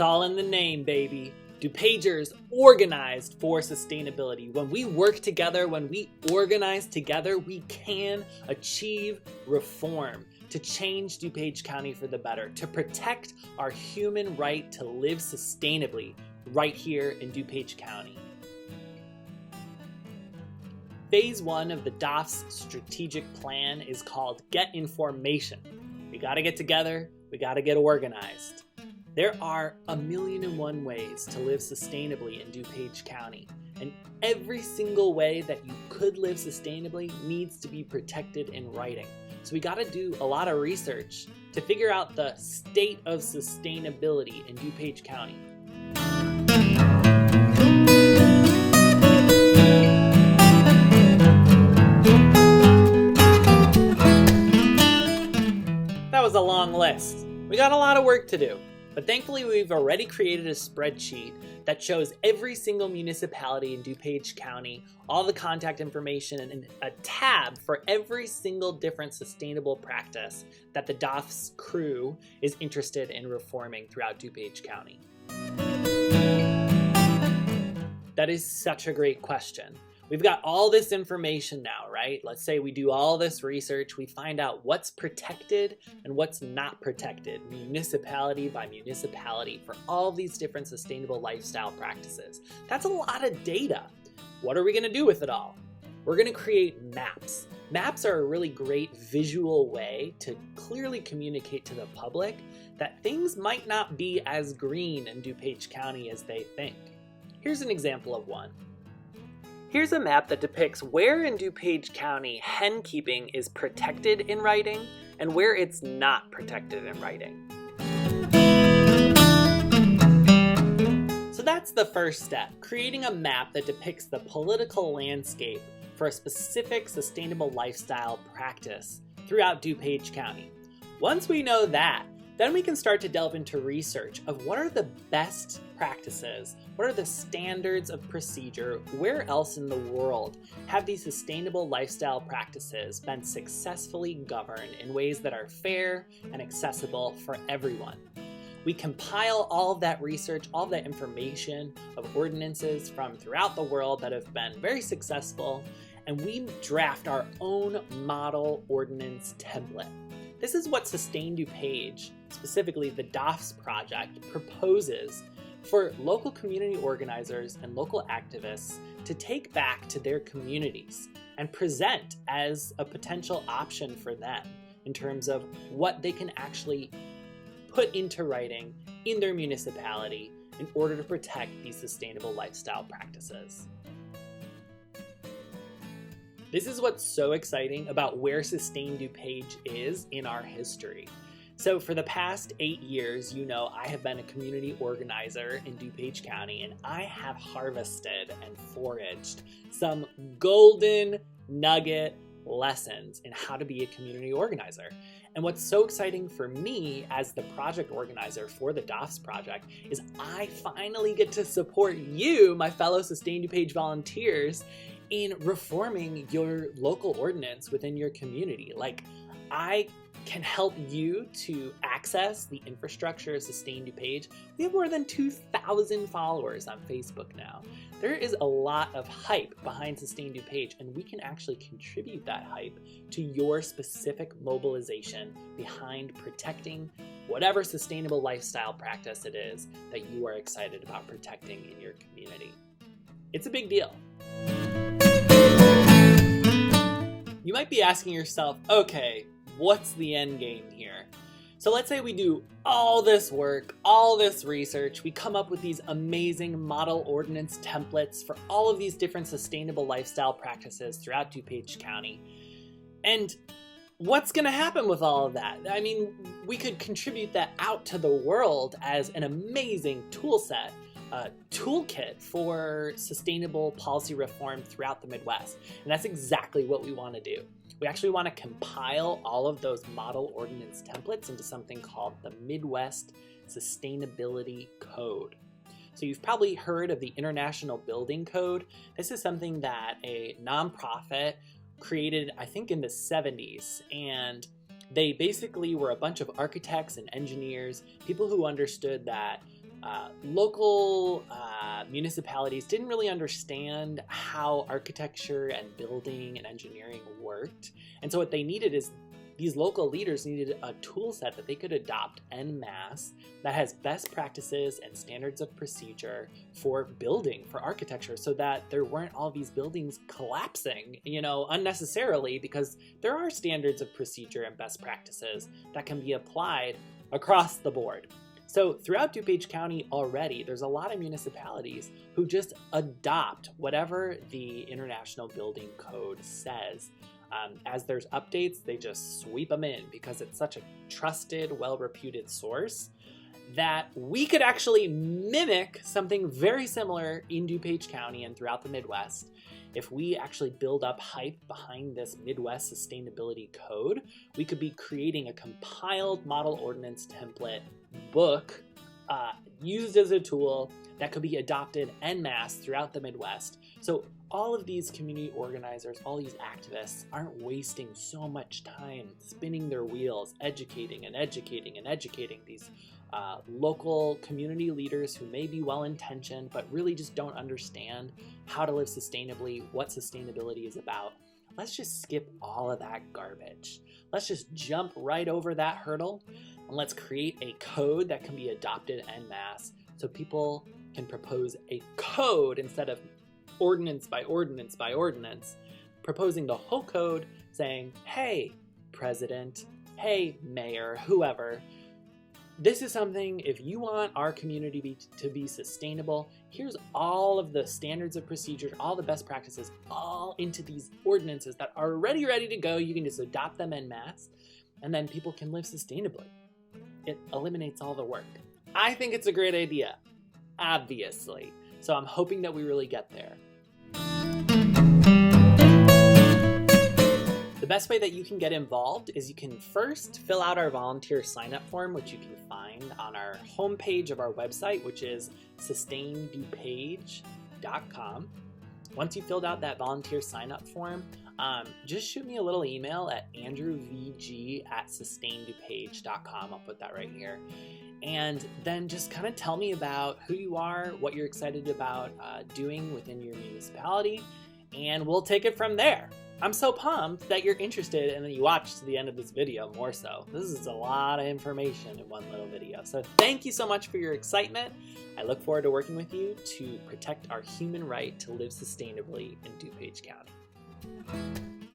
It's all in the name, baby. DuPagers organized for sustainability. When we work together, when we organize together, we can achieve reform to change DuPage County for the better, to protect our human right to live sustainably right here in DuPage County. Phase 1 of the DOFS strategic plan is called Get Information. We gotta get together, we gotta get organized. There are 1,000,001 ways to live sustainably in DuPage County, and every single way that you could live sustainably needs to be protected in writing. So we gotta do a lot of research to figure out the state of sustainability in DuPage County. That was a long list. We got a lot of work to do. But thankfully, we've already created a spreadsheet that shows every single municipality in DuPage County, all the contact information, and a tab for every single different sustainable practice that the DOFS crew is interested in reforming throughout DuPage County. That is such a great question. We've got all this information now, right? Let's say we do all this research, we find out what's protected and what's not protected, municipality by municipality, for all these different sustainable lifestyle practices. That's a lot of data. What are we gonna do with it all? We're gonna create maps. Maps are a really great visual way to clearly communicate to the public that things might not be as green in DuPage County as they think. Here's an example of one. Here's a map that depicts where in DuPage County hen keeping is protected in writing and where it's not protected in writing. So that's the first step, creating a map that depicts the political landscape for a specific sustainable lifestyle practice throughout DuPage County. Once we know that, then we can start to delve into research of what are the best practices, what are the standards of procedure, where else in the world have these sustainable lifestyle practices been successfully governed in ways that are fair and accessible for everyone. We compile all of that research, all of that information of ordinances from throughout the world that have been very successful, and we draft our own model ordinance template. This is what Sustain DuPage, specifically the DOFS project, proposes for local community organizers and local activists to take back to their communities and present as a potential option for them in terms of what they can actually put into writing in their municipality in order to protect these sustainable lifestyle practices. This is what's so exciting about where Sustain DuPage is in our history. So for the past 8 years, you know, I have been a community organizer in DuPage County, and I have harvested and foraged some golden nugget lessons in how to be a community organizer. And what's so exciting for me as the project organizer for the DOFS project is I finally get to support you, my fellow Sustain DuPage volunteers, in reforming your local ordinance within your community. Like, I can help you to access the infrastructure of Sustain DuPage. We have more than 2,000 followers on Facebook now. There is a lot of hype behind Sustain DuPage, and we can actually contribute that hype to your specific mobilization behind protecting whatever sustainable lifestyle practice it is that you are excited about protecting in your community. It's a big deal. You might be asking yourself, okay, what's the end game here? So let's say we do all this work, all this research, we come up with these amazing model ordinance templates for all of these different sustainable lifestyle practices throughout DuPage County. And what's gonna happen with all of that? I mean, we could contribute that out to the world as an amazing tool set, toolkit for sustainable policy reform throughout the Midwest. And that's exactly what we want to do. We actually want to compile all of those model ordinance templates into something called the Midwest Sustainability Code. So you've probably heard of the International Building Code. This is something that a nonprofit created, I think, in the 70s. And they basically were a bunch of architects and engineers, people who understood that Local municipalities didn't really understand how architecture and building and engineering worked. And so what they needed is these local leaders needed a tool set that they could adopt en masse that has best practices and standards of procedure for building, for architecture, so that there weren't all these buildings collapsing, unnecessarily, because there are standards of procedure and best practices that can be applied across the board. So throughout DuPage County already, there's a lot of municipalities who just adopt whatever the International Building Code says. As there's updates, they just sweep them in because it's such a trusted, well-reputed source that we could actually mimic something very similar in DuPage County and throughout the Midwest. If we actually build up hype behind this Midwest Sustainability Code, we could be creating a compiled model ordinance template book used as a tool that could be adopted en masse throughout the Midwest. So all of these community organizers, all these activists aren't wasting so much time spinning their wheels, educating these local community leaders who may be well-intentioned, but really just don't understand how to live sustainably, what sustainability is about. Let's just skip all of that garbage. Let's just jump right over that hurdle, and let's create a code that can be adopted en masse so people can propose a code instead of ordinance by ordinance by ordinance, proposing the whole code saying, hey, president, hey, mayor, whoever, this is something, if you want our community to be sustainable, here's all of the standards of procedure, all the best practices, all into these ordinances that are already ready to go. You can just adopt them en masse, and then people can live sustainably. It eliminates all the work. I think it's a great idea, obviously. So I'm hoping that we really get there. The best way that you can get involved is you can first fill out our volunteer sign-up form, which you can find on our homepage of our website, which is sustainably.com. Once you filled out that volunteer sign-up form, just shoot me a little email at andrewvg@sustainably.com. I'll put that right here. And then just kind of tell me about who you are, what you're excited about doing within your municipality, and we'll take it from there. I'm so pumped that you're interested and that you watched to the end of this video more so. This is a lot of information in one little video. So thank you so much for your excitement. I look forward to working with you to protect our human right to live sustainably in DuPage County.